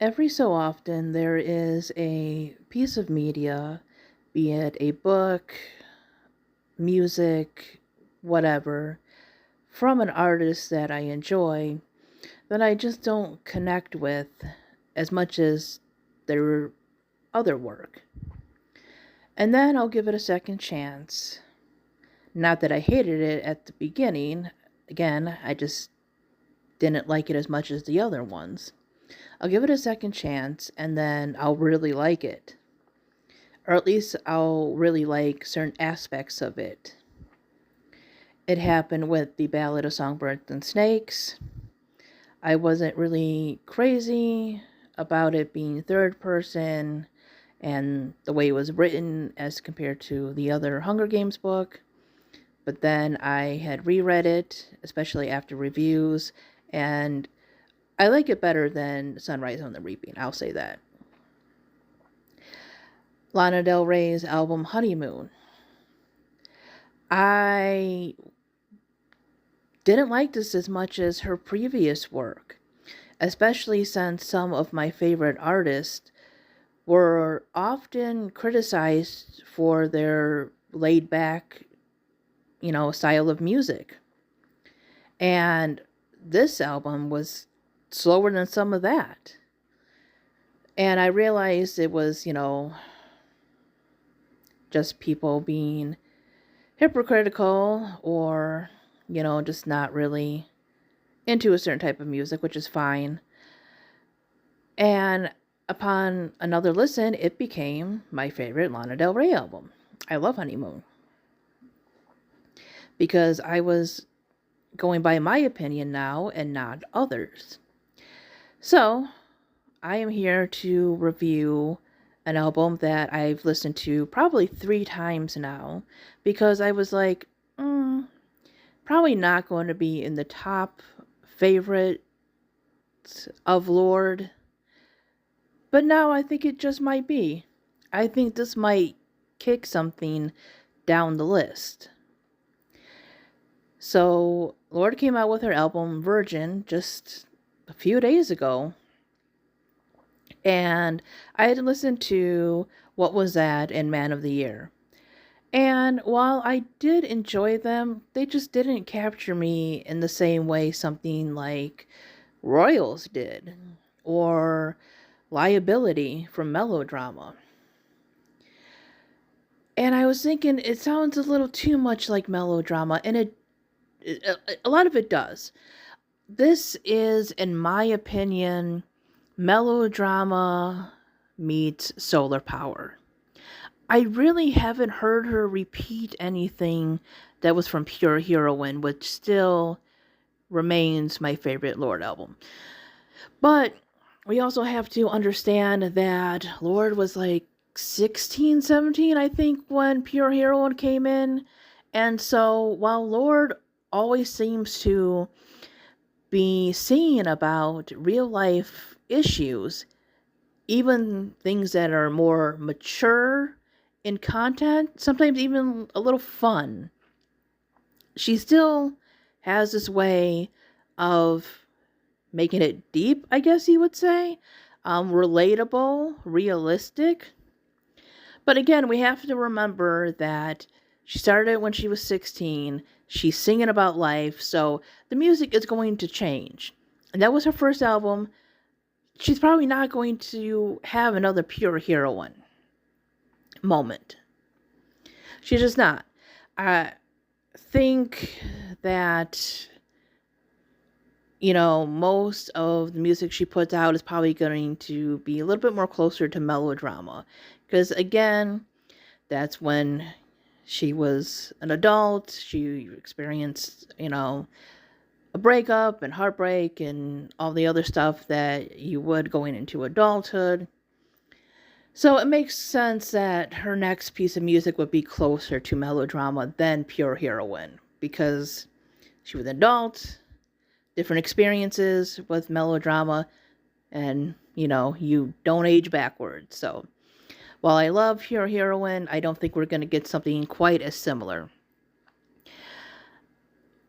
Every so often, there is a piece of media, be it a book, music, whatever, from an artist that I enjoy, that I just don't connect with as much as their other work. And then I'll give it a second chance. Not that I hated it at the beginning. Again, I just didn't like it as much as the other ones. I'll give it a second chance and then I'll really like it. Or at least I'll really like certain aspects of it. It happened with the Ballad of Songbirds and Snakes. I wasn't really crazy about it being third person and the way it was written as compared to the other Hunger Games book. But then I had reread it, especially after reviews, and I like it better than Sunrise on the Reaping, I'll say that. Lana Del Rey's album Honeymoon. I didn't like this as much as her previous work, especially since some of my favorite artists were often criticized for their laid back, style of music. And this album was slower than some of that. And I realized it was, just people being hypocritical or, just not really into a certain type of music, which is fine. And upon another listen, it became my favorite Lana Del Rey album. I love Honeymoon. Because I was going by my opinion now and not others. So, I am here to review an album that I've listened to probably 3 times now, because I was like, probably not going to be in the top favorite of Lorde, but now I think it just might be. I think this might kick something down the list. So, Lorde came out with her album Virgin just a few days ago. And I had listened to What Was That and Man of the Year. And while I did enjoy them, they just didn't capture me in the same way something like Royals did, or Liability from Melodrama. And I was thinking, it sounds a little too much like Melodrama, and a lot of it does. This is, in my opinion, Melodrama meets Solar Power. I really haven't heard her repeat anything that was from Pure Heroine, which still remains my favorite Lorde album. But we also have to understand that Lorde was like 16, 17, I think, when Pure Heroine came in. And so while Lorde always seems to be singing about real life issues, even things that are more mature in content, sometimes even a little fun, she still has this way of making it deep, I guess you would say, relatable, realistic. But again, we have to remember that she started when she was 16. She's singing about life, so the music is going to change. And that was her first album. She's probably not going to have another Pure Heroine moment. She's just not. I think that, most of the music she puts out is probably going to be a little bit more closer to Melodrama. Because again, that's when she was an adult. She experienced, a breakup and heartbreak and all the other stuff that you would going into adulthood. So it makes sense that her next piece of music would be closer to Melodrama than Pure Heroine, because she was an adult, different experiences with Melodrama, and, you don't age backwards. So while I love Pure Heroine, I don't think we're going to get something quite as similar.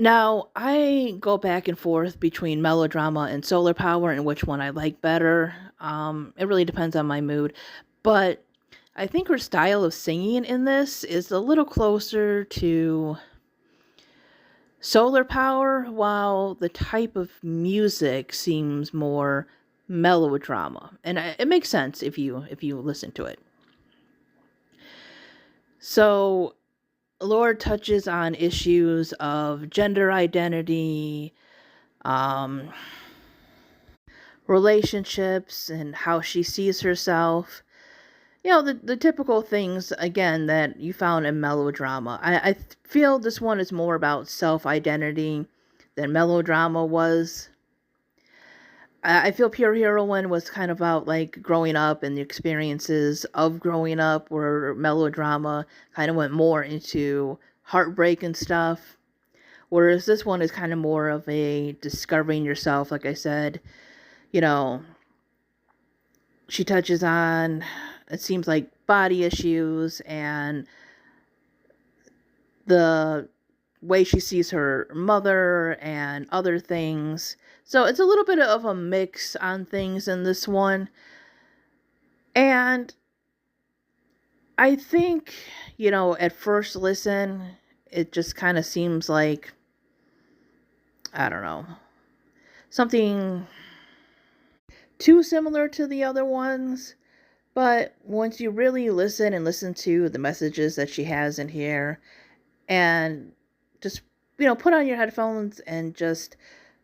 Now, I go back and forth between melodrama and solar power and which one I like better. It really depends on my mood. But I think her style of singing in this is a little closer to solar power, while the type of music seems more melodrama. And it makes sense if you listen to it. So, Lorde touches on issues of gender identity, um, relationships, and how she sees herself. You know, the typical things, again, that you found in melodrama. I feel this one is more about self-identity than melodrama was. I feel Pure Heroine was kind of about, like, growing up and the experiences of growing up, where melodrama kind of went more into heartbreak and stuff. Whereas this one is kind of more of a discovering yourself, like I said. You know, she touches on, it seems like, body issues and the way she sees her mother and other things. So it's a little bit of a mix on things in this one. And I think, you know, at first listen, it just kind of seems like, I don't know, something too similar to the other ones. But once you really listen to the messages that she has in here, and just, you know, put on your headphones and just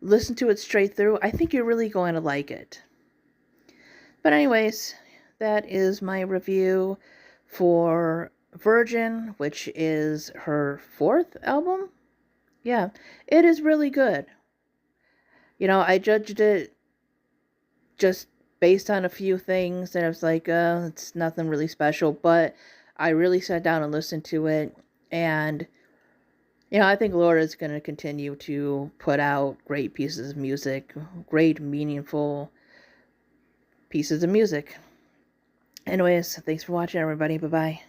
listen to it straight through, I think you're really going to like it. But anyways, that is my review for Virgin, which is her 4th album. Yeah, it is really good. You know, I judged it just based on a few things, and I was like, it's nothing really special, but I really sat down and listened to it, and, you know, I think Lorde is going to continue to put out great pieces of music, great, meaningful pieces of music. Anyways, thanks for watching, everybody. Bye-bye.